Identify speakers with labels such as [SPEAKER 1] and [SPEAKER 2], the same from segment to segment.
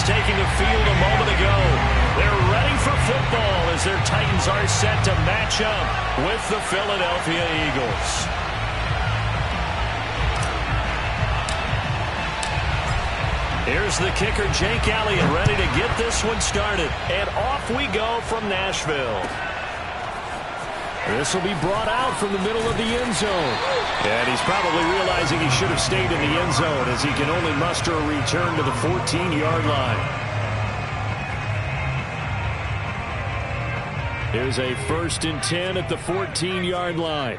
[SPEAKER 1] taking the field a moment ago. They're ready for football as their Titans are set to match up with the Philadelphia Eagles. Here's the kicker, Jake Elliott, ready to get this one started. And off we go from Nashville. This will be brought out from the middle of the end zone. And he's probably realizing he should have stayed in the end zone as he can only muster a return to the 14-yard line. Here's a 1st and 10 at the 14-yard line.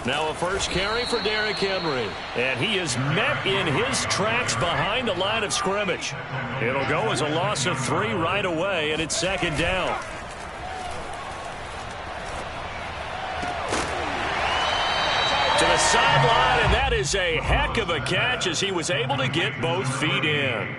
[SPEAKER 1] Now a first carry for Derrick Henry. And he is met in his tracks behind the line of scrimmage. It'll go as a loss of 3 right away, and it's 2nd down. To the sideline, and that is a heck of a catch as he was able to get both feet in.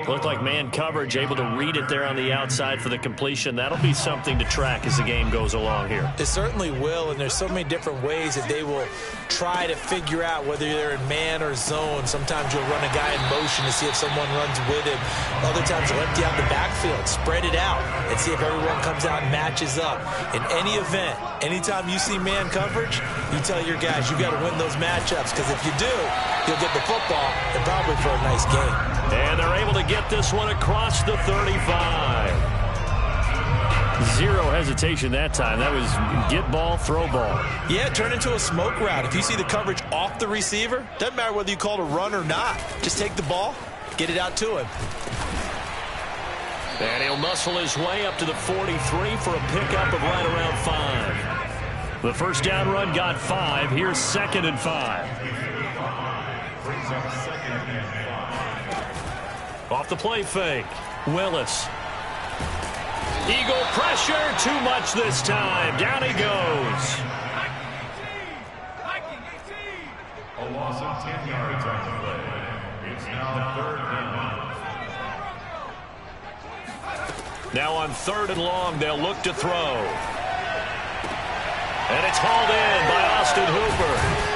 [SPEAKER 1] Looked like man coverage, able to read it there on the outside for the completion. That'll be something to track as the game goes along here.
[SPEAKER 2] It certainly will, and there's so many different ways that they will try to figure out whether they're in man or zone. Sometimes you'll run a guy in motion to see if someone runs with him. Other times you'll empty out the backfield, spread it out, and see if everyone comes out and matches up. In any event, anytime you see man coverage, you tell your guys you got to win those matchups, because if you do, you'll get the football and probably for a nice game.
[SPEAKER 1] And they're able to get this one across the 35. Zero hesitation that time. That was get ball, throw ball.
[SPEAKER 2] Yeah, turn into a smoke route. If you see the coverage off the receiver, doesn't matter whether you call it a run or not. Just take the ball, get it out to him.
[SPEAKER 1] And he'll muscle his way up to the 43 for a pickup of right around 5. The first down run got 5. Here's 2nd and 5. Off the play fake. Willis. Eagle pressure. Too much this time. Down he goes.
[SPEAKER 3] A loss of 10 yards on the play. It's now 3rd down.
[SPEAKER 1] Now on 3rd and long, they'll look to throw. And it's hauled in by Austin Hooper.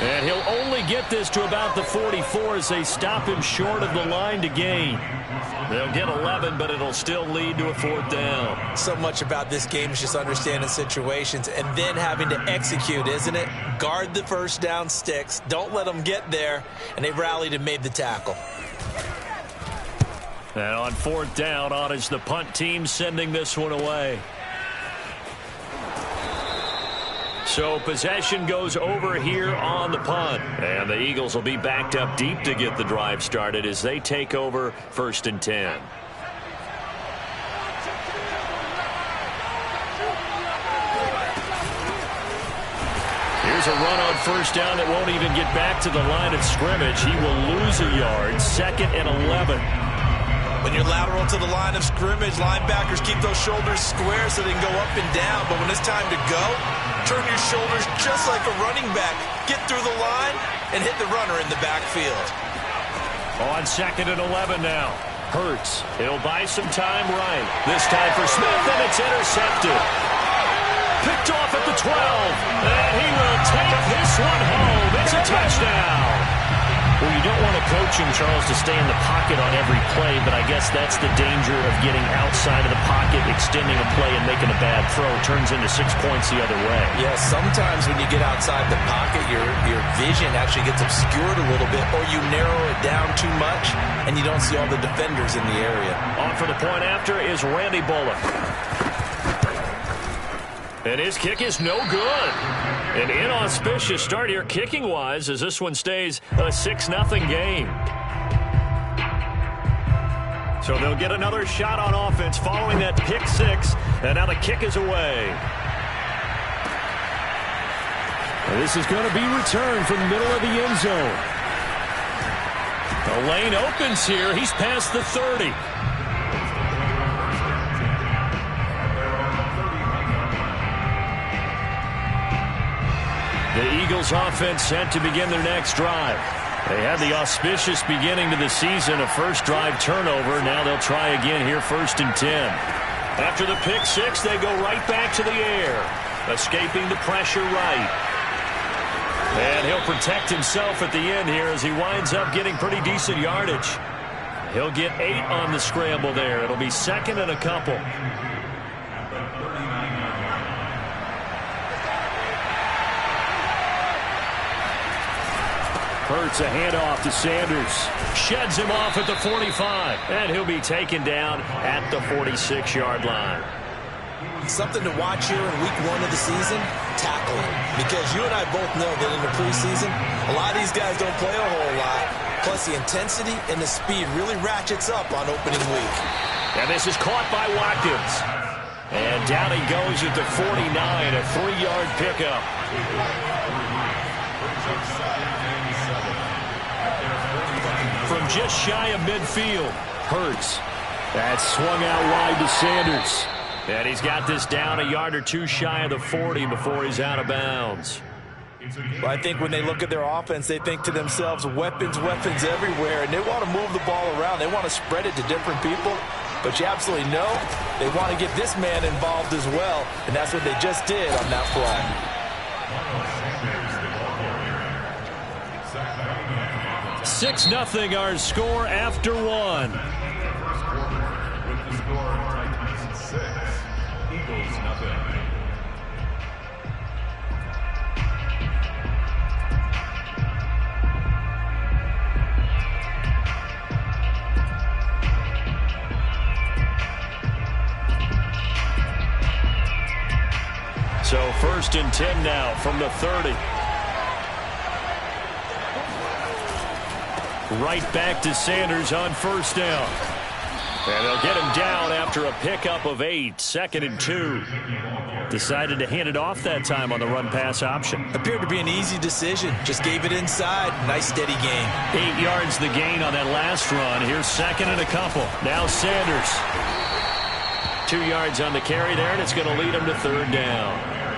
[SPEAKER 1] And he'll only get this to about the 44 as they stop him short of the line to gain. They'll get 11, but it'll still lead to a 4th down.
[SPEAKER 2] So much about this game is just understanding situations and then having to execute, isn't it? Guard the first down sticks. Don't let them get there. And they rallied and made the tackle.
[SPEAKER 1] And on 4th down, on is the punt team sending this one away. So possession goes over here on the punt. And the Eagles will be backed up deep to get the drive started as they take over 1st and 10. Here's a run on 1st down that won't even get back to the line of scrimmage. He will lose a yard. 2nd and 11.
[SPEAKER 2] When you're lateral to the line of scrimmage, linebackers keep those shoulders square so they can go up and down. But when it's time to go, turn your shoulders just like a running back. Get through the line and hit the runner in the backfield.
[SPEAKER 1] On 2nd and 11 now. Hurts. It'll buy some time right. This time for Smith, and it's intercepted. Picked off at the 12. And he will take this one home. It's a touchdown. Well, you don't want a coach in Charles to stay in the pocket on every play, but I guess that's the danger of getting outside of the pocket, extending a play, and making a bad throw. Turns into 6 points the other way.
[SPEAKER 2] Yeah, sometimes when you get outside the pocket, your vision actually gets obscured a little bit, or you narrow it down too much, and you don't see all the defenders in the area.
[SPEAKER 1] On for the point after is Randy Bullock. And his kick is no good. An inauspicious start here kicking-wise as this one stays a 6-0 game. So they'll get another shot on offense following that pick 6. And now the kick is away. And this is going to be returned from the middle of the end zone. The lane opens here. He's past the 30. The Eagles offense set to begin their next drive. They had the auspicious beginning to the season, a first drive turnover. Now they'll try again here, 1st and 10. After the pick 6, they go right back to the air. Escaping the pressure right. And he'll protect himself at the end here as he winds up getting pretty decent yardage. He'll get 8 on the scramble there. It'll be 2nd and a couple. Hurts a handoff to Sanders. Sheds him off at the 45. And he'll be taken down at the 46-yard line.
[SPEAKER 2] Something to watch here in week 1 of the season, tackling. Because you and I both know that in the preseason, a lot of these guys don't play a whole lot. Plus, the intensity and the speed really ratchets up on opening week.
[SPEAKER 1] And this is caught by Watkins. And down he goes at the 49, a 3-yard pickup. From just shy of midfield, Hurts. That's swung out wide to Sanders. And he's got this down a yard or 2 shy of the 40 before he's out of bounds.
[SPEAKER 2] Well, I think when they look at their offense, they think to themselves, weapons, weapons everywhere, and they want to move the ball around. They want to spread it to different people, but you absolutely know they want to get this man involved as well, and that's what they just did on that play.
[SPEAKER 1] 6-0 our score after 1. So 1st and 10 now from the 30. Right back to Sanders on 1st down. And they'll get him down after a pickup of 8. 2nd and 2. Decided to hand it off that time on the run-pass option.
[SPEAKER 2] Appeared to be an easy decision. Just gave it inside. Nice steady gain.
[SPEAKER 1] 8 yards the gain on that last run. Here's 2nd and a couple. Now Sanders. 2 yards on the carry there, and it's going to lead him to 3rd down.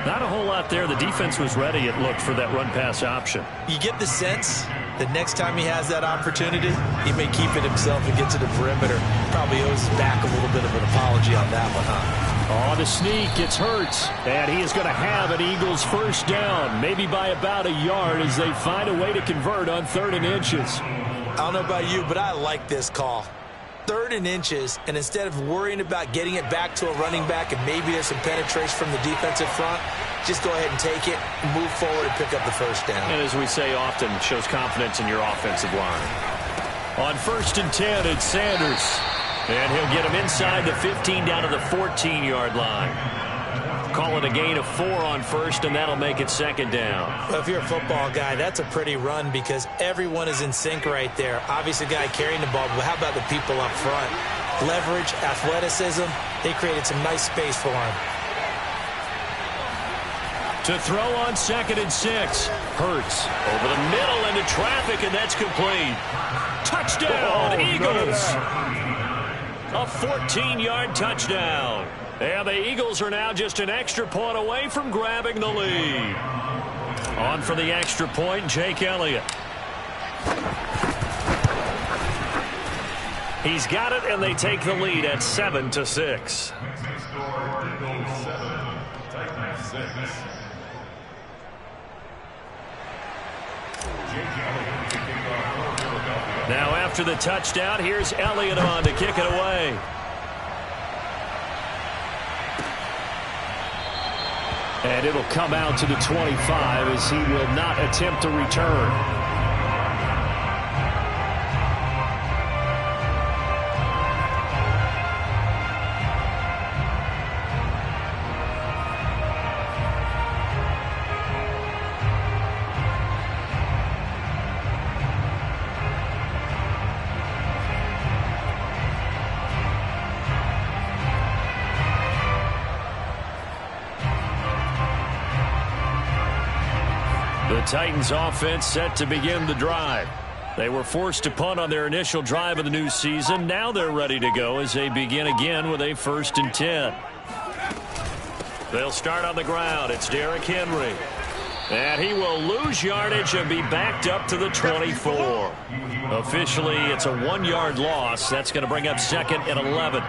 [SPEAKER 1] Not a whole lot there. The defense was ready, it looked, for that run-pass option.
[SPEAKER 2] You get the sense that next time he has that opportunity, he may keep it himself and get to the perimeter. Probably owes his back a little bit of an apology on that one, huh?
[SPEAKER 1] On the sneak, it's Hurts. And he is going to have an Eagles 1st down, maybe by about a yard as they find a way to convert on 3rd and inches.
[SPEAKER 2] I don't know about you, but I like this call. 3rd and inches, and instead of worrying about getting it back to a running back and maybe there's some penetration from the defensive front, just go ahead and take it, move forward, and pick up the 1st down.
[SPEAKER 1] And as we say often, shows confidence in your offensive line. On 1st and 10, it's Sanders. And he'll get him inside the 15 down to the 14-yard line. Call it a gain of 4 on 1st, and that'll make it 2nd down.
[SPEAKER 2] Well, if you're a football guy, that's a pretty run because everyone is in sync right there. Obviously, the guy carrying the ball, but how about the people up front? Leverage, athleticism, they created some nice space for him.
[SPEAKER 1] To throw on 2nd and 6. Hurts over the middle into traffic, and that's complete. Touchdown, Eagles! A 14-yard touchdown. And the Eagles are now just an extra point away from grabbing the lead. On for the extra point, Jake Elliott. He's got it, and they take the lead at 7-6. Now after the touchdown, here's Elliott on to kick it away. And it'll come out to the 25 as he will not attempt to return. The Titans offense set to begin the drive. They were forced to punt on their initial drive of the new season. Now they're ready to go as they begin again with a 1st and 10. They'll start on the ground. It's Derrick Henry. And he will lose yardage and be backed up to the 24. Officially, it's a 1-yard loss. That's going to bring up 2nd and 11.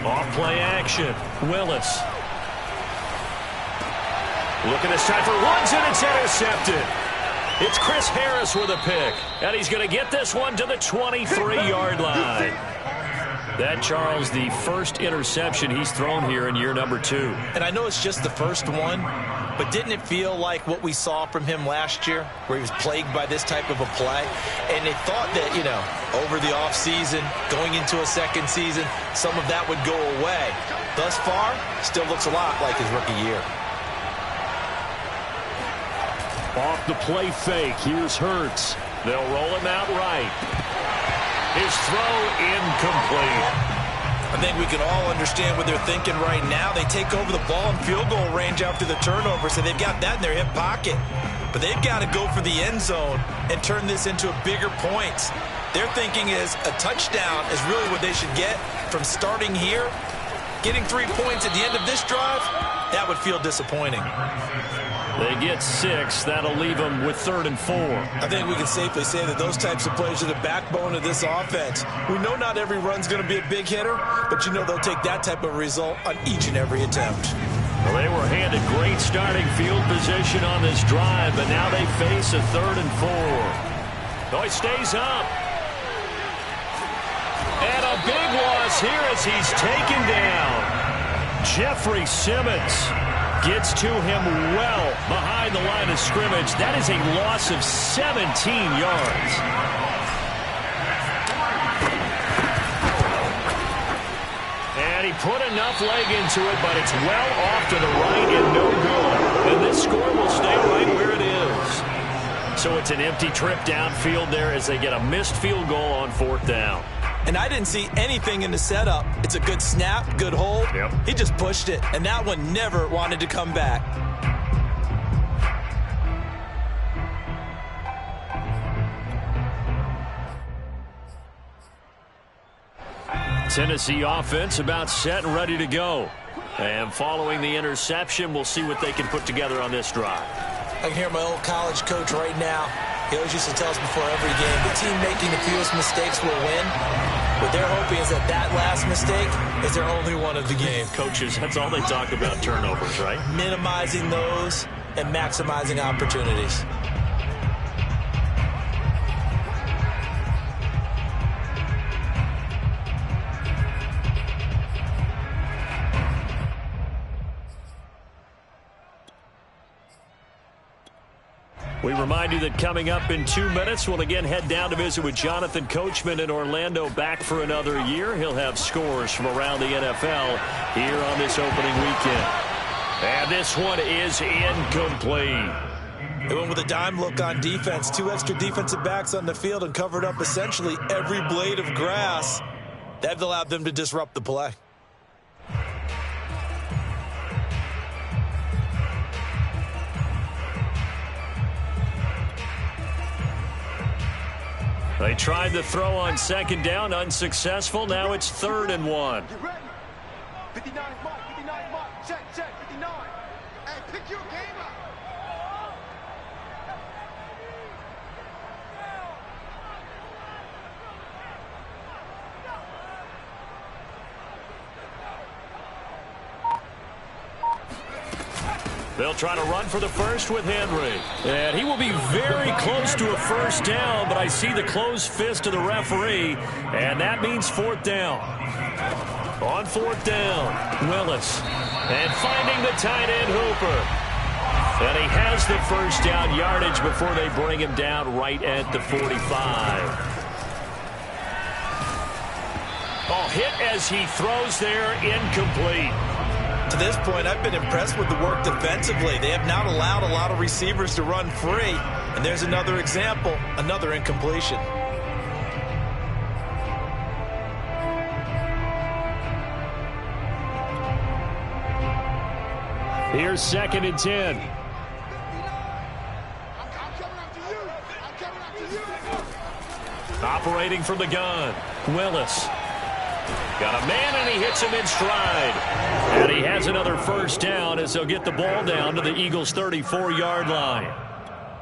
[SPEAKER 1] Off play action. Willis. Looking this time for Woods, and it's intercepted. It's Chris Harris with a pick, and he's going to get this one to the 23-yard line. That, Charles, the first interception he's thrown here in year number 2.
[SPEAKER 2] And I know it's just the first one, but didn't it feel like what we saw from him last year, where he was plagued by this type of a play? And they thought that, over the offseason, going into a second season, some of that would go away. Thus far, still looks a lot like his rookie year.
[SPEAKER 1] Off the play fake, here's Hurts. They'll roll him out right. His throw incomplete.
[SPEAKER 2] I think we can all understand what they're thinking right now. They take over the ball in field goal range after the turnover, so they've got that in their hip pocket. But they've got to go for the end zone and turn this into bigger points. Their thinking is a touchdown is really what they should get from starting here. Getting 3 points at the end of this drive, that would feel disappointing.
[SPEAKER 1] They get 6. That'll leave them with 3rd and 4.
[SPEAKER 2] I think we can safely say that those types of plays are the backbone of this offense. We know not every run's going to be a big hitter, but they'll take that type of result on each and every attempt.
[SPEAKER 1] Well, they were handed great starting field position on this drive, but now they face a 3rd and 4. Oh, he stays up. And a big loss here as he's taken down. Jeffrey Simmons gets to him well behind the line of scrimmage. That is a loss of 17 yards. And he put enough leg into it, but it's well off to the right and no good. And this score will stay right where it is. So it's an empty trip downfield there as they get a missed field goal on 4th down.
[SPEAKER 2] And I didn't see anything in the setup. It's a good snap, good hold.
[SPEAKER 1] Yep.
[SPEAKER 2] He just pushed it, and that one never wanted to come back.
[SPEAKER 1] Tennessee offense about set and ready to go. And following the interception, we'll see what they can put together on this drive.
[SPEAKER 2] I can hear my old college coach right now. He always used to tell us before every game, the team making the fewest mistakes will win. What they're hoping is that last mistake is their only one of the game.
[SPEAKER 1] Coaches, that's all they talk about, turnovers, right?
[SPEAKER 2] Minimizing those and maximizing opportunities.
[SPEAKER 1] We remind you that coming up in 2 minutes, we'll again head down to visit with Jonathan Coachman in Orlando, back for another year. He'll have scores from around the NFL here on this opening weekend. And this one is incomplete.
[SPEAKER 2] They went with a dime look on defense. 2 extra defensive backs on the field and covered up essentially every blade of grass. That allowed them to disrupt the play.
[SPEAKER 1] They tried the throw on 2nd down, unsuccessful. Now it's 3rd and 1.
[SPEAKER 4] Get ready. 59 mark, 59 mark. Check, 59. Hey, pick your game up.
[SPEAKER 1] They'll try to run for the first with Henry. And he will be very close to a first down, but I see the closed fist of the referee, and that means 4th down. On 4th down, Willis. And finding the tight end, Hooper. And he has the first down yardage before they bring him down right at the 45. Oh, hit as he throws there, incomplete.
[SPEAKER 2] To this point, I've been impressed with the work defensively. They have not allowed a lot of receivers to run free. And there's another example, another incompletion.
[SPEAKER 1] Here's 2nd and 10.
[SPEAKER 4] I'm coming after you. I'm coming after you.
[SPEAKER 1] Operating from the gun, Willis. Got a man, and he hits him in stride. And he has another first down as they'll get the ball down to the Eagles' 34-yard line.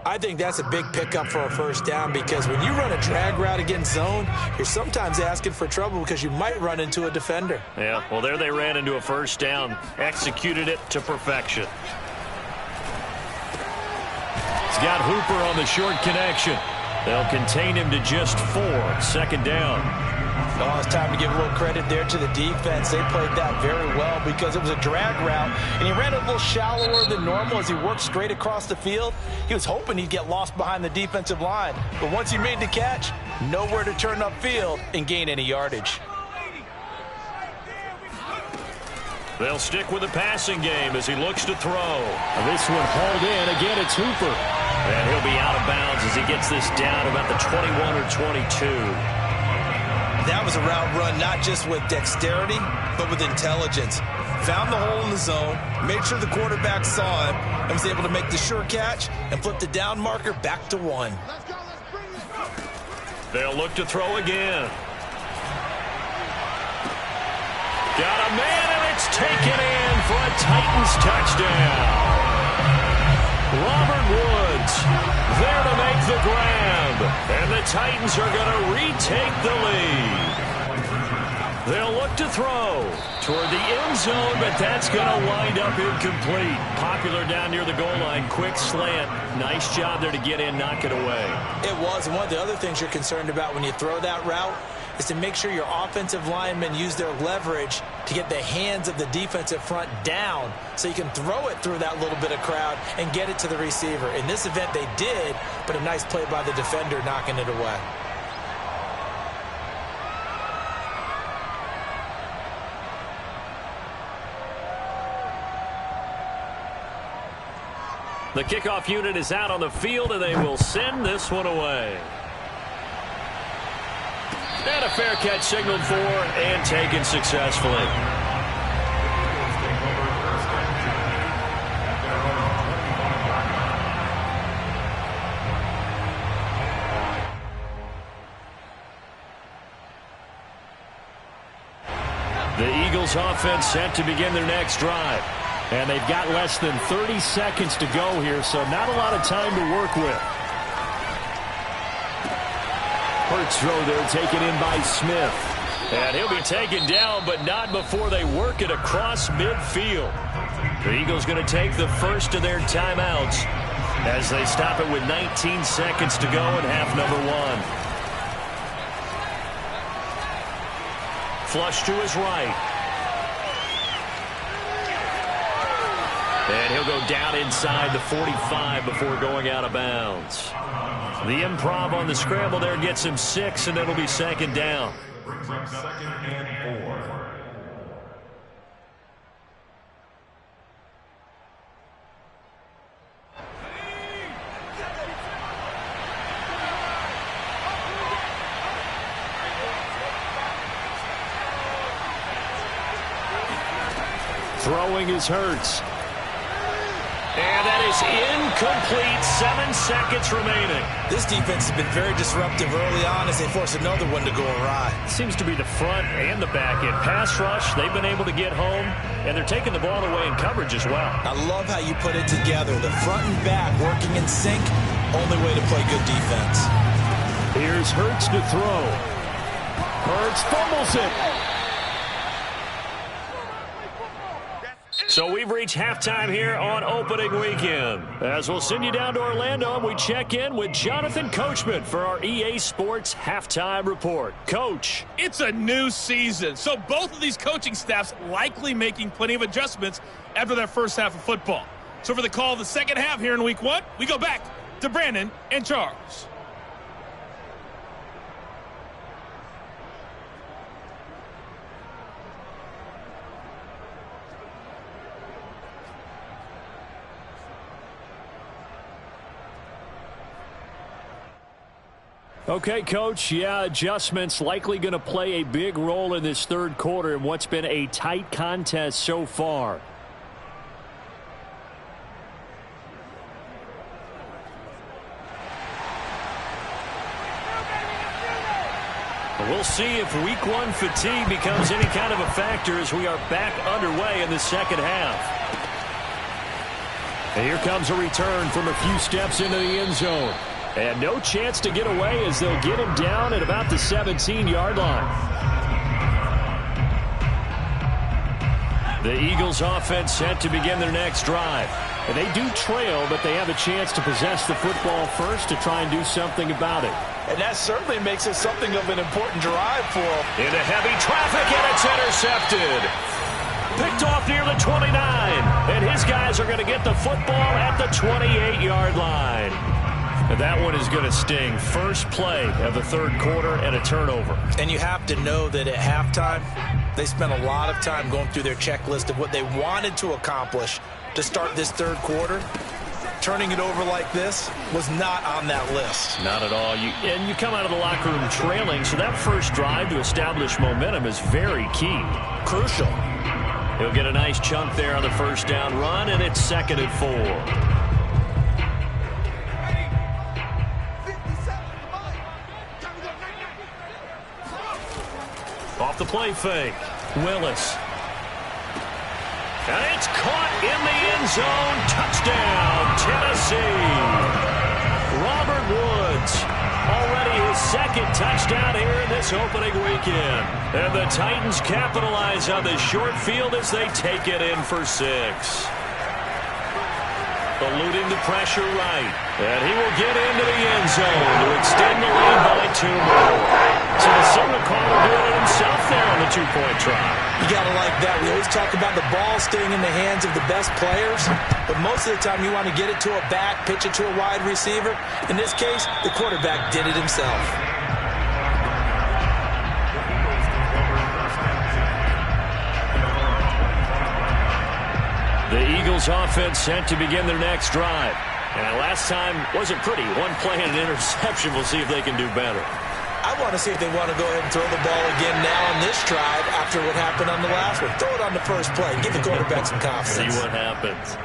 [SPEAKER 2] I think that's a big pickup for a first down because when you run a drag route against zone, you're sometimes asking for trouble because you might run into a defender.
[SPEAKER 1] Yeah, well, there they ran into a first down, executed it to perfection. He's got Hooper on the short connection. They'll contain him to just 4. 2nd down.
[SPEAKER 2] Oh, it's time to give a little credit there to the defense. They played that very well because it was a drag route, and he ran a little shallower than normal as he worked straight across the field. He was hoping he'd get lost behind the defensive line, but once he made the catch, nowhere to turn upfield and gain any yardage.
[SPEAKER 1] They'll stick with the passing game as he looks to throw. This one hauled in. Again, it's Hooper. And he'll be out of bounds as he gets this down about the 21 or 22.
[SPEAKER 2] That was a route run not just with dexterity, but with intelligence. Found the hole in the zone, made sure the quarterback saw him, and was able to make the sure catch and flip the down marker back to 1.
[SPEAKER 1] They'll look to throw again. Got a man, and it's taken in for a Titans touchdown. Robert Woods there to make the grab, and the Titans are going to retake the lead. They'll look to throw toward the end zone, but that's going to wind up incomplete. Popular down near the goal line, quick slant. Nice job there to get in, knock it away.
[SPEAKER 2] It was, and one of the other things you're concerned about when you throw that route is to make sure your offensive linemen use their leverage to get the hands of the defensive front down so you can throw it through that little bit of crowd and get it to the receiver. In this event, they did, but a nice play by the defender knocking it away.
[SPEAKER 1] The kickoff unit is out on the field, and they will send this one away. And a fair catch signaled for and taken successfully. The Eagles offense set to begin their next drive. And they've got less than 30 seconds to go here, so not a lot of time to work with. Hurts throw there taken in by Smith. And he'll be taken down, but not before they work it across midfield. The Eagles going to take the first of their timeouts as they stop it with 19 seconds to go in half number 1. Flush to his right. And he'll go down inside the 45 before going out of bounds. The improv on the scramble there gets him 6, and it'll be 2nd down.
[SPEAKER 3] Brings up 2nd and 4.
[SPEAKER 1] Throwing is Hurts. And that is incomplete. 7 seconds remaining.
[SPEAKER 2] This defense has been very disruptive early on as they force another one to go awry.
[SPEAKER 1] Seems to be the front and the back end. Pass rush, they've been able to get home, and they're taking the ball away in coverage as well.
[SPEAKER 2] I love how you put it together. The front and back working in sync. Only way to play good defense.
[SPEAKER 1] Here's Hurts to throw. Hurts fumbles it. So we've reached halftime here on opening weekend. As we'll send you down to Orlando, and we check in with Jonathan Coachman for our EA Sports Halftime Report. Coach.
[SPEAKER 5] It's a new season, so both of these coaching staffs likely making plenty of adjustments after their first half of football. So for the call of the second half here in week 1, we go back to Brandon and Charles.
[SPEAKER 1] Okay, Coach, yeah, adjustments likely going to play a big role in this third quarter in what's been a tight contest so far. We'll see if week 1 fatigue becomes any kind of a factor as we are back underway in the second half. And here comes a return from a few steps into the end zone. And no chance to get away as they'll get him down at about the 17-yard line. The Eagles offense set to begin their next drive. And they do trail, but they have a chance to possess the football first to try and do something about it.
[SPEAKER 2] And that certainly makes it something of an important drive for them.
[SPEAKER 1] Into heavy traffic, and it's intercepted. Picked off near the 29. And his guys are going to get the football at the 28-yard line. And that one is going to sting. First play of the third quarter and a turnover.
[SPEAKER 2] And you have to know that at halftime, they spent a lot of time going through their checklist of what they wanted to accomplish to start this third quarter. Turning it over like this was not on that list.
[SPEAKER 1] Not at all. And you come out of the locker room trailing, so that first drive to establish momentum is very key.
[SPEAKER 2] Crucial.
[SPEAKER 1] He'll get a nice chunk there on the first down run, and it's 2nd and 4. Off the play fake. Willis. And it's caught in the end zone. Touchdown, Tennessee. Robert Woods. Already his second touchdown here in this opening weekend. And the Titans capitalize on the short field as they take it in for 6. Eluding the pressure right. And he will get into the end zone to extend the lead by 2 more. So the signal caller doing it himself there on the 2-point try.
[SPEAKER 2] You got to like that. We always talk about the ball staying in the hands of the best players, but most of the time you want to get it to a back, pitch it to a wide receiver. In this case, the quarterback did it himself.
[SPEAKER 1] The Eagles offense set to begin their next drive. And last time wasn't pretty. One play and an interception. We'll see if they can do better.
[SPEAKER 2] I want to see if they want to go ahead and throw the ball again now on this drive after what happened on the last one. Throw it on the first play. Give the quarterback some confidence.
[SPEAKER 1] See what happens.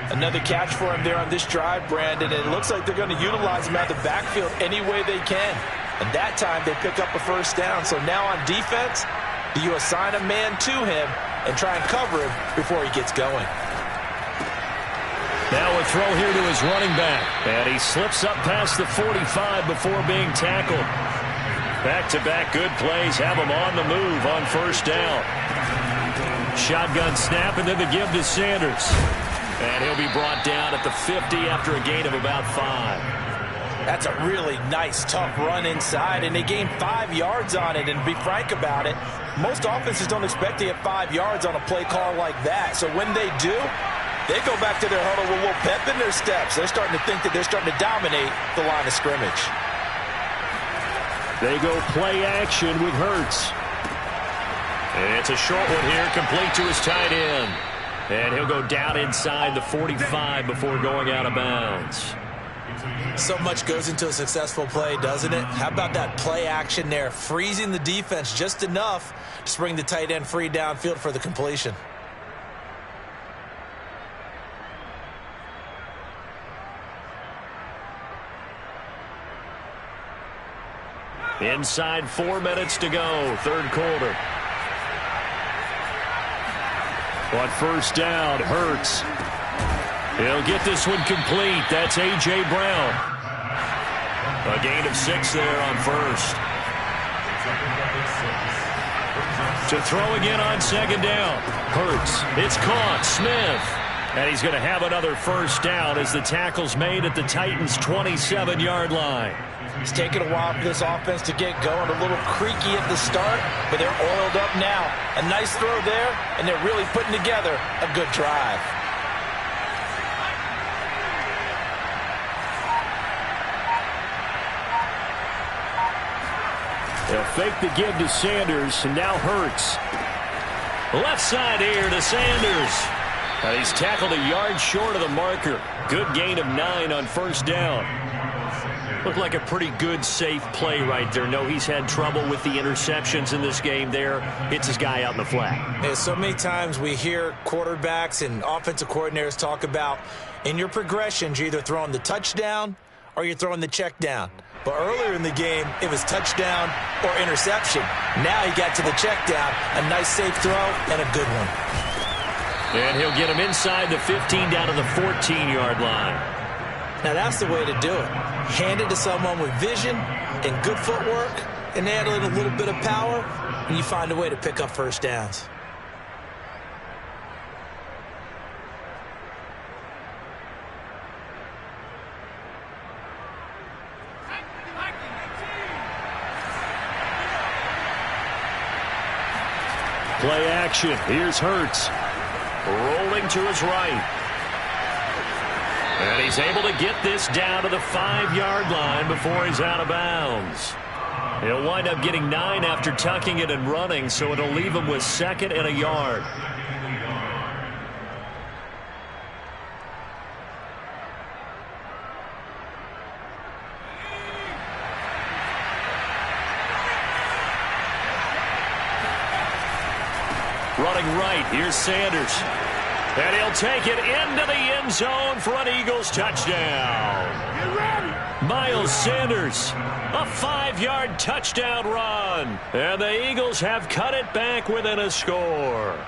[SPEAKER 2] Another catch for him there on this drive, Brandon. And it looks like they're going to utilize him out of the backfield any way they can. And that time they pick up a first down. So now on defense, do you assign a man to him and try and cover him before he gets going?
[SPEAKER 1] Now a throw here to his running back. And he slips up past the 45 before being tackled. Back-to-back good plays have him on the move on first down. Shotgun snap and then the give to Sanders. And he'll be brought down at the 50 after a gain of about 5.
[SPEAKER 2] That's a really nice, tough run inside, and they gained 5 yards on it. And to be frank about it, most offenses don't expect to get 5 yards on a play call like that. So when they do, they go back to their huddle with a little pep in their steps. They're starting to think that they're starting to dominate the line of scrimmage.
[SPEAKER 1] They go play action with Hurts. And it's a short one here, complete to his tight end. And he'll go down inside the 45 before going out of bounds.
[SPEAKER 2] So much goes into a successful play, doesn't it? How about that play action there, freezing the defense just enough to bring the tight end free downfield for the completion.
[SPEAKER 1] Inside 4 minutes to go, third quarter. On first down, Hurts. He'll get this one complete. That's A.J. Brown. A gain of 6 there on first. To throw again on second down. Hurts. It's caught. Smith. And he's going to have another first down as the tackle's made at the Titans' 27-yard line.
[SPEAKER 2] It's taken a while for this offense to get going. A little creaky at the start, but they're oiled up now. A nice throw there, and they're really putting together a good drive.
[SPEAKER 1] They'll fake the give to Sanders, and now Hurts. Left side here to Sanders. He's tackled a yard short of the marker. Good gain of 9 on first down. Looked like a pretty good, safe play right there. No, he's had trouble with the interceptions in this game there. Hits his guy out in the flat.
[SPEAKER 2] Yeah, so many times we hear quarterbacks and offensive coordinators talk about in your progressions, you're either throwing the touchdown or you're throwing the check down. But earlier in the game, it was touchdown or interception. Now he got to the check down. A nice, safe throw and a good one.
[SPEAKER 1] And he'll get him inside the 15 down to the 14-yard line.
[SPEAKER 2] Now, that's the way to do it. Hand it to someone with vision and good footwork and add in a little bit of power, and you find a way to pick up first downs.
[SPEAKER 1] Play action. Here's Hurts. Rolling to his right. And he's able to get this down to the 5-yard line before he's out of bounds. He'll wind up getting 9 after tucking it and running, so it'll leave him with 2nd and a yard. Running right, here's Sanders. And he'll take it into the end zone for an Eagles touchdown. Miles Sanders, a 5-yard touchdown run. And the Eagles have cut it back within a score.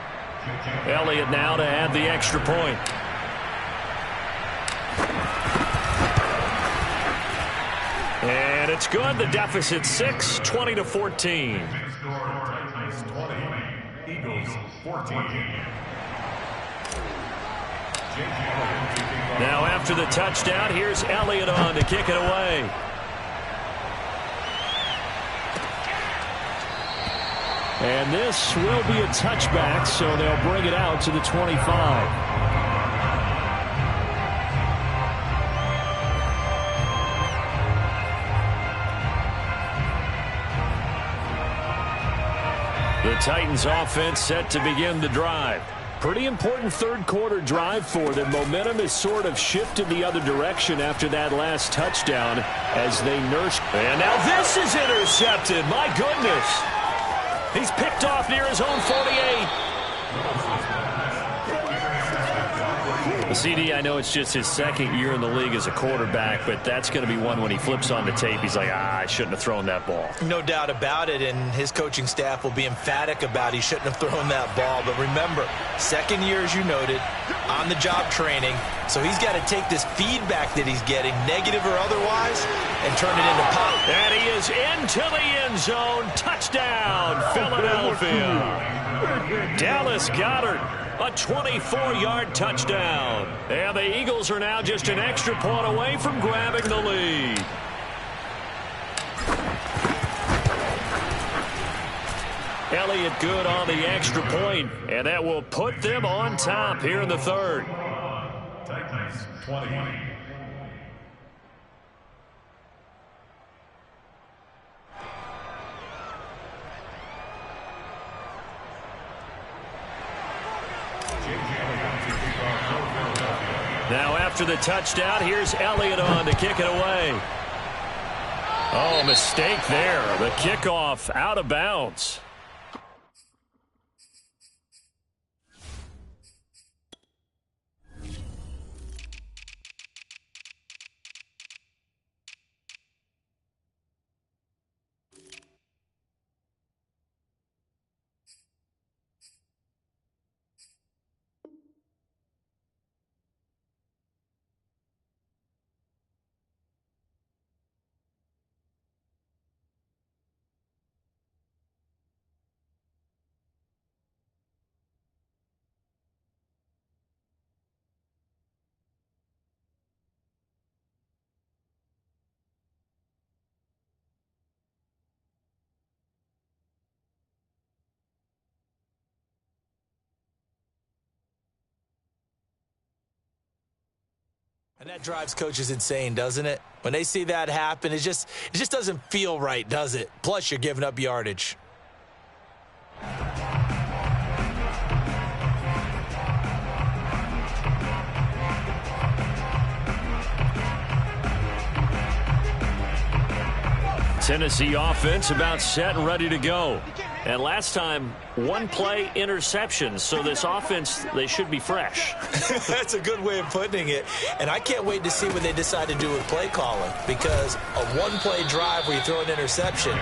[SPEAKER 1] Elliott now to add the extra point. And it's good. The deficit 6, 20-14.
[SPEAKER 3] Eagles 14.
[SPEAKER 1] Now after the touchdown, here's Elliott on to kick it away. And this will be a touchback, so they'll bring it out to the 25. The Titans offense set to begin the drive. Pretty important third-quarter drive for them. Momentum has sort of shifted the other direction after that last touchdown as they nurse. And now this is intercepted. My goodness. He's picked off near his own 48. CD, I know it's just his 2nd year in the league as a quarterback, but that's going to be one when he flips on the tape. He's like, I shouldn't have thrown that ball.
[SPEAKER 2] No doubt about it, and his coaching staff will be emphatic about he shouldn't have thrown that ball. But remember, 2nd year, as you noted, on-the-job training, so he's got to take this feedback that he's getting, negative or otherwise, and turn it into pop.
[SPEAKER 1] And he is into the end zone. Touchdown, Philadelphia. Dallas Goedert. A 24-yard touchdown. And the Eagles are now just an extra point away from grabbing the lead. Elliott good on the extra point, and that will put them on top here in the third.
[SPEAKER 3] Titans 20.
[SPEAKER 1] Now after the touchdown, here's Elliott on to kick it away. Oh, mistake there. The kickoff out of bounds.
[SPEAKER 2] And that drives coaches insane, doesn't it? When they see that happen, it just doesn't feel right, does it? Plus, you're giving up yardage.
[SPEAKER 1] Tennessee offense about set and ready to go. And last time, one play interception. So this offense, they should be fresh.
[SPEAKER 2] That's a good way of putting it. And I can't wait to see what they decide to do with play calling. Because a one-play drive where you throw an interception,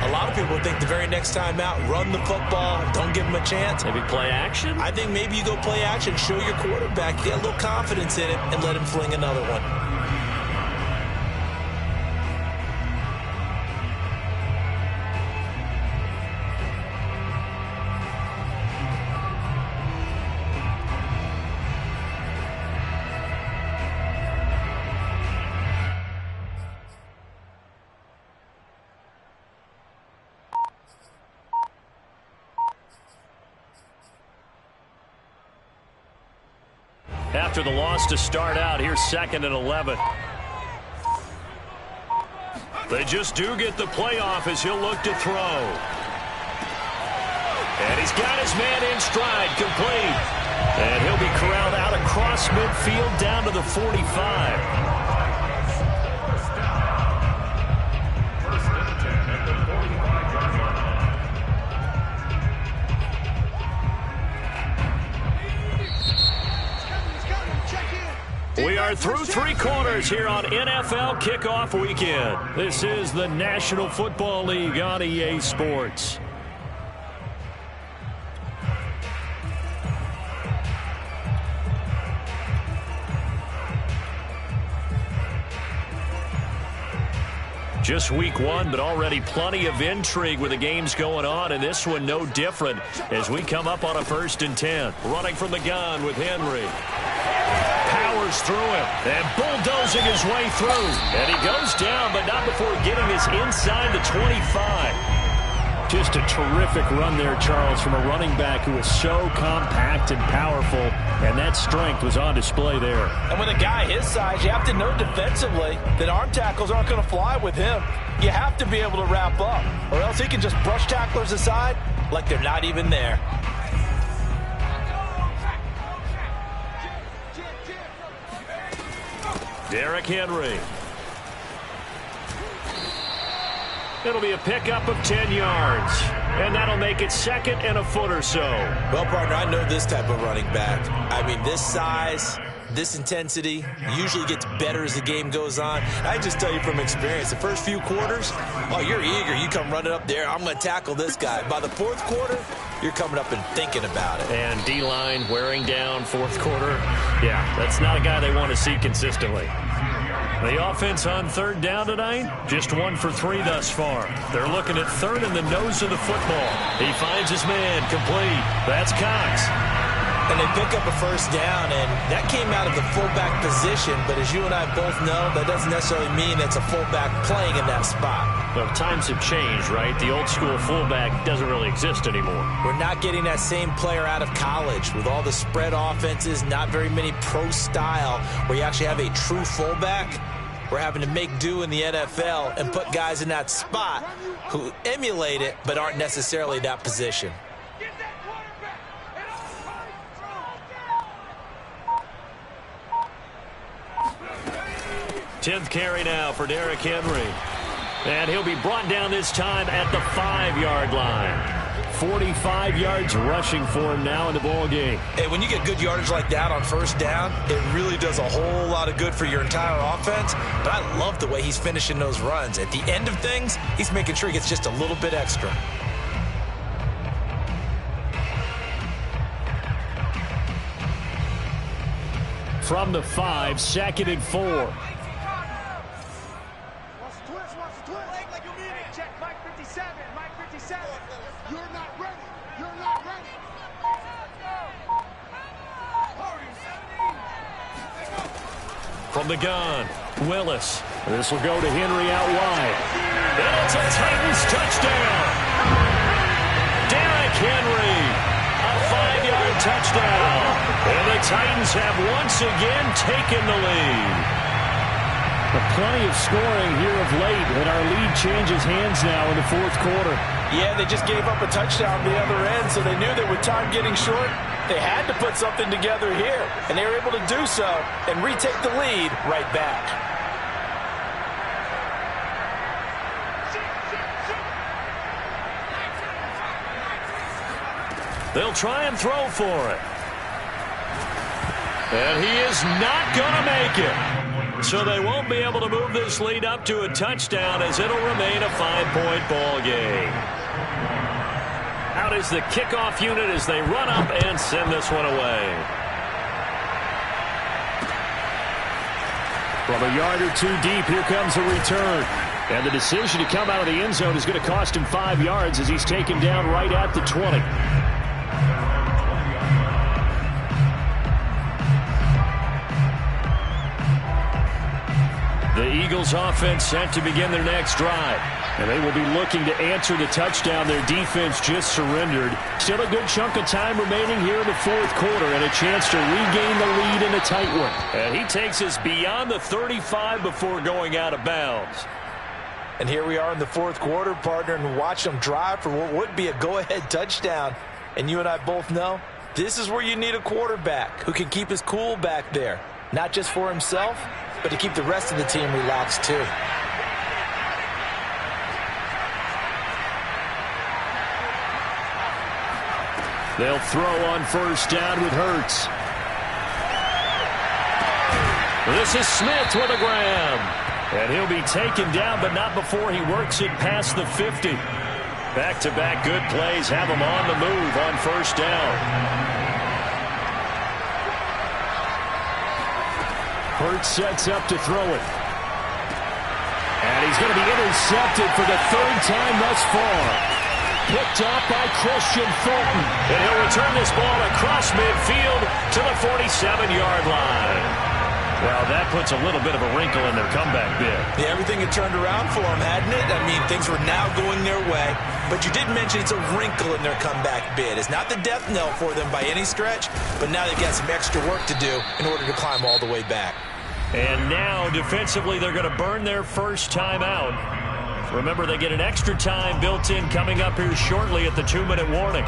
[SPEAKER 2] A lot of people think the very next time out, run the football, don't give him a chance.
[SPEAKER 1] Maybe play action?
[SPEAKER 2] I think maybe you go play action, show your quarterback, get a little confidence in it, and let him fling another one.
[SPEAKER 1] After the loss to start out, here's 2nd and 11. They just do get the playoff as he'll look to throw. And he's got his man in stride, complete. And he'll be corralled out across midfield down to the 45. We are through 3 quarters here on NFL Kickoff Weekend. This is the National Football League on EA Sports. Just week 1, but already plenty of intrigue with the games going on, and this one no different as we come up on a 1st and 10. Running from the gun with Henry. Powers through him and bulldozing his way through. And he goes down, but not before getting his inside the 25. Just a terrific run there, Charles, from a running back who is so compact and powerful, and that strength was on display there.
[SPEAKER 2] And with a guy his size, you have to know defensively that arm tackles aren't going to fly with him. You have to be able to wrap up, or else he can just brush tacklers aside like they're not even there.
[SPEAKER 1] Derrick Henry. It'll be a pickup of 10 yards. And that'll make it 2nd and a foot or so.
[SPEAKER 2] Well, partner, I know this type of running back. I mean, this size, this intensity usually gets better as the game goes on. I just tell you from experience, the first few quarters, oh, you're eager. You come running up there, I'm going to tackle this guy. By the 4th quarter, you're coming up and thinking about it.
[SPEAKER 1] And D-line wearing down 4th quarter. Yeah, that's not a guy they want to see consistently. The offense on 3rd down tonight, just 1 for 3 thus far. They're looking at 3rd in the nose of the football. He finds his man, complete. That's Cox.
[SPEAKER 2] And they pick up a 1st down, and that came out of the fullback position. But as you and I both know, that doesn't necessarily mean it's a fullback playing in that spot.
[SPEAKER 1] Well, times have changed, right? The old school fullback doesn't really exist anymore.
[SPEAKER 2] We're not getting that same player out of college with all the spread offenses, not very many pro style where you actually have a true fullback. We're having to make do in the NFL and put guys in that spot who emulate it but aren't necessarily that position.
[SPEAKER 1] 10th carry now for Derrick Henry. And he'll be brought down this time at the 5-yard line. 45 yards rushing for him now in the ball game.
[SPEAKER 2] Hey, when you get good yardage like that on 1st down, it really does a whole lot of good for your entire offense. But I love the way he's finishing those runs. At the end of things, he's making sure he gets just a little bit extra.
[SPEAKER 1] From the 5, 2nd and 4. From the gun, Willis. This will go to Henry out wide. And it's a Titans touchdown. Derrick Henry, a 5-yard touchdown. And the Titans have once again taken the lead. Plenty of scoring here of late, and our lead changes hands now in the 4th quarter.
[SPEAKER 2] Yeah, they just gave up a touchdown on the other end, so they knew that with time getting short, they had to put something together here, and they were able to do so and retake the lead right back.
[SPEAKER 1] They'll try and throw for it. And he is not going to make it. So they won't be able to move this lead up to a touchdown as it'll remain a 5-point ball game. Out is the kickoff unit as they run up and send this one away.
[SPEAKER 6] From a yard or two deep, here comes a return. And the decision to come out of the end zone is going to cost him 5 yards as he's taken down right at the 20.
[SPEAKER 1] The Eagles offense set to begin their next drive.
[SPEAKER 6] And they will be looking to answer the touchdown their defense just surrendered. Still a good chunk of time remaining here in the fourth quarter and a chance to regain the lead in a tight one.
[SPEAKER 1] And he takes us beyond the 35 before going out of bounds.
[SPEAKER 2] And here we are in the fourth quarter, partner, and watch them drive for what would be a go-ahead touchdown. And you and I both know this is where you need a quarterback who can keep his cool back there. Not just for himself, but to keep the rest of the team relaxed too.
[SPEAKER 6] They'll throw on first down with Hurts.
[SPEAKER 1] This is Smith with a grab. And he'll be taken down, but not before he works it past the 50. Back-to-back good plays have him on the move on first down.
[SPEAKER 6] Hurts sets up to throw it. And he's going to be intercepted for the third time thus far. Picked up by Christian Fulton.
[SPEAKER 1] And he'll return this ball across midfield to the 47-yard line. Well, that puts a little bit of a wrinkle in their comeback bid.
[SPEAKER 2] Yeah, everything had turned around for them, hadn't it? I mean, things were now going their way. But you did mention it's a wrinkle in their comeback bid. It's not the death knell for them by any stretch, but now they've got some extra work to do in order to climb all the way back.
[SPEAKER 1] And now, defensively, they're going to burn their first time out. Remember, they get an extra time built in coming up here shortly at the 2-minute warning.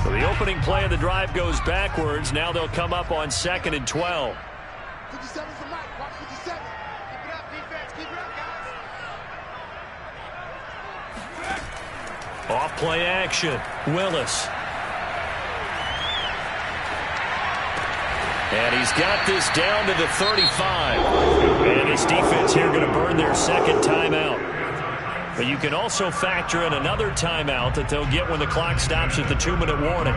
[SPEAKER 1] So the opening play of the drive goes backwards. Now they'll come up on 2nd and 12.
[SPEAKER 4] 57 for Mike. Watch 57. Keep it up, defense. Keep it up, guys.
[SPEAKER 1] Off play action. Willis. And he's got this down to the 35. And his defense here going to burn their second timeout. But you can also factor in another timeout that they'll get when the clock stops at the 2-minute warning.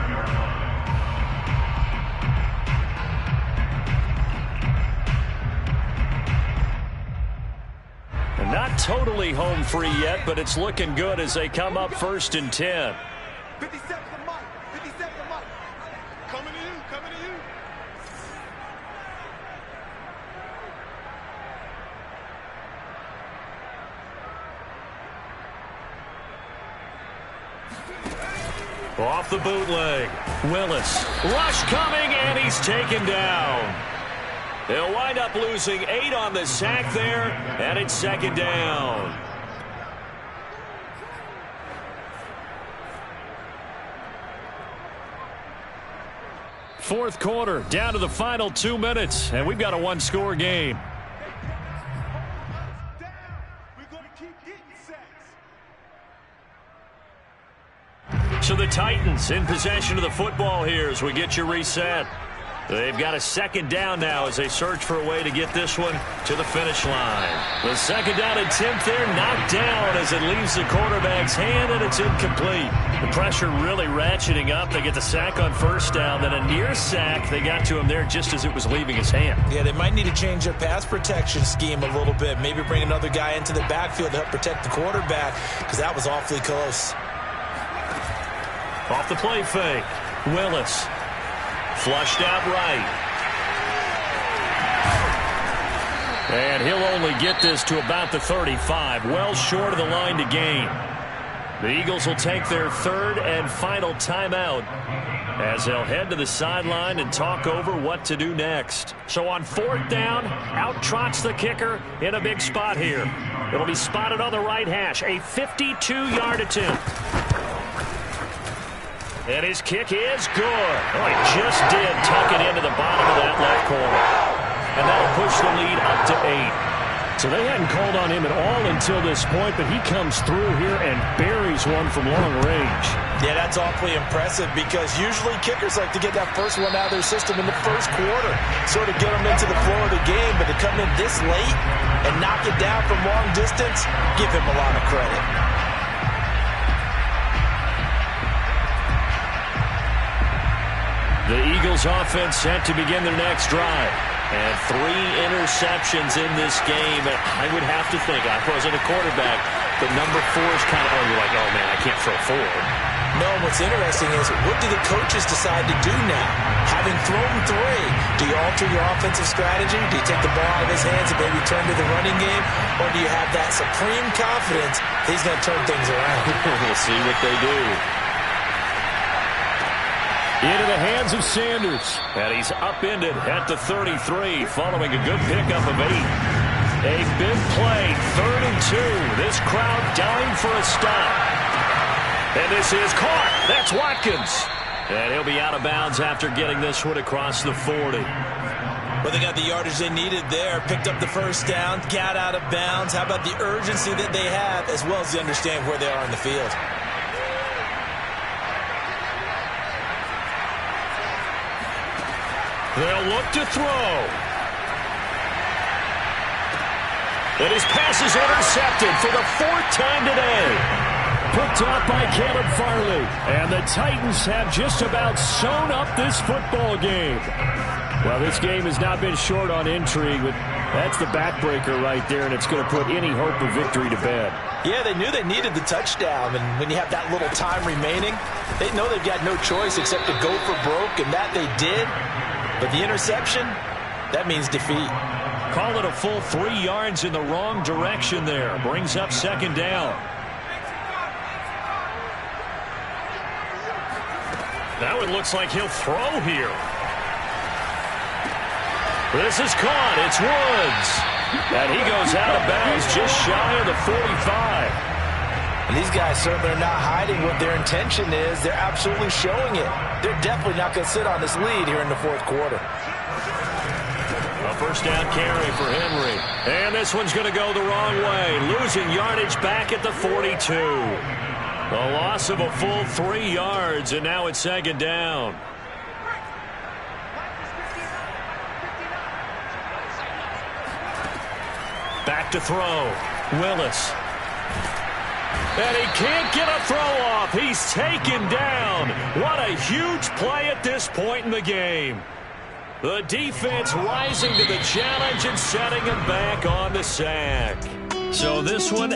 [SPEAKER 1] And not totally home free yet, but it's looking good as they come up 1st and 10.
[SPEAKER 4] 57 for Mike. 57 for Mike. Coming to you. Coming to you.
[SPEAKER 1] Off the bootleg. Willis. Rush coming, and he's taken down. They'll wind up losing 8 on the sack there, and it's 2nd down.
[SPEAKER 6] Fourth quarter, down to the final 2 minutes, and we've got a one-score game.
[SPEAKER 1] So the Titans in possession of the football here as we get you reset. They've got a 2nd down now as they search for a way to get this one to the finish line. The 2nd down attempt there knocked down as it leaves the quarterback's hand, and it's incomplete. The pressure really ratcheting up. They get the sack on first down, then a near sack. They got to him there just as it was leaving his hand.
[SPEAKER 2] Yeah, they might need to change their pass protection scheme a little bit. Maybe bring another guy into the backfield to help protect the quarterback, because that was awfully close.
[SPEAKER 1] Off the play fake. Willis. Flushed out right. And he'll only get this to about the 35. Well short of the line to gain. The Eagles will take their 3rd and final timeout as they'll head to the sideline and talk over what to do next. So on 4th down, out trots the kicker in a big spot here. It'll be spotted on the right hash. A 52-yard attempt. And his kick is good. Oh, he just did tuck it into the bottom of that left corner. And that'll push the lead up to 8.
[SPEAKER 6] So they hadn't called on him at all until this point, but he comes through here and buries one from long range.
[SPEAKER 2] Yeah, that's awfully impressive because usually kickers like to get that first one out of their system in the first quarter, sort of get them into the flow of the game, but to come in this late and knock it down from long distance, give him a lot of credit.
[SPEAKER 1] The Eagles offense set to begin their next drive. And 3 interceptions in this game. I would have to think, I wasn't a quarterback, but number 4 is kind of, you're like, oh man, I can't throw 4.
[SPEAKER 2] No, what's interesting is, what do the coaches decide to do now? Having thrown 3, do you alter your offensive strategy? Do you take the ball out of his hands and maybe turn to the running game? Or do you have that supreme confidence he's going to turn things around?
[SPEAKER 1] We'll see what they do.
[SPEAKER 6] Into the hands of Sanders.
[SPEAKER 1] And he's upended at the 33 following a good pickup of 8. A big play, 3rd and 2. This crowd dying for a stop. And this is caught. That's Watkins. And he'll be out of bounds after getting this one across the 40.
[SPEAKER 2] Well, they got the yardage they needed there. Picked up the first down, got out of bounds. How about the urgency that they have, as well as they understand where they are in the field?
[SPEAKER 1] They'll look to throw. And his pass is intercepted for the 4th time today.
[SPEAKER 6] Picked off by Caleb Farley. And the Titans have just about sewn up this football game. Well, this game has not been short on intrigue, but that's the backbreaker right there, and it's going to put any hope of victory to bed.
[SPEAKER 2] Yeah, they knew they needed the touchdown, and when you have that little time remaining, they know they've got no choice except to go for broke, and that they did. But the interception, that means defeat.
[SPEAKER 1] Call it a full 3 yards in the wrong direction there. Brings up 2nd down. Now it looks like he'll throw here. This is caught. It's Woods. And he goes out of bounds just shy of the 45.
[SPEAKER 2] And these guys certainly are not hiding what their intention is. They're absolutely showing it. They're definitely not going to sit on this lead here in the 4th quarter.
[SPEAKER 1] A 1st down carry for Henry. And this one's going to go the wrong way. Losing yardage back at the 42. A loss of a full 3 yards, and now it's 2nd down. Back to throw. Willis. And he can't get a throw off. He's taken down. What a huge play at this point in the game. The defense rising to the challenge and setting him back on the sack. So this one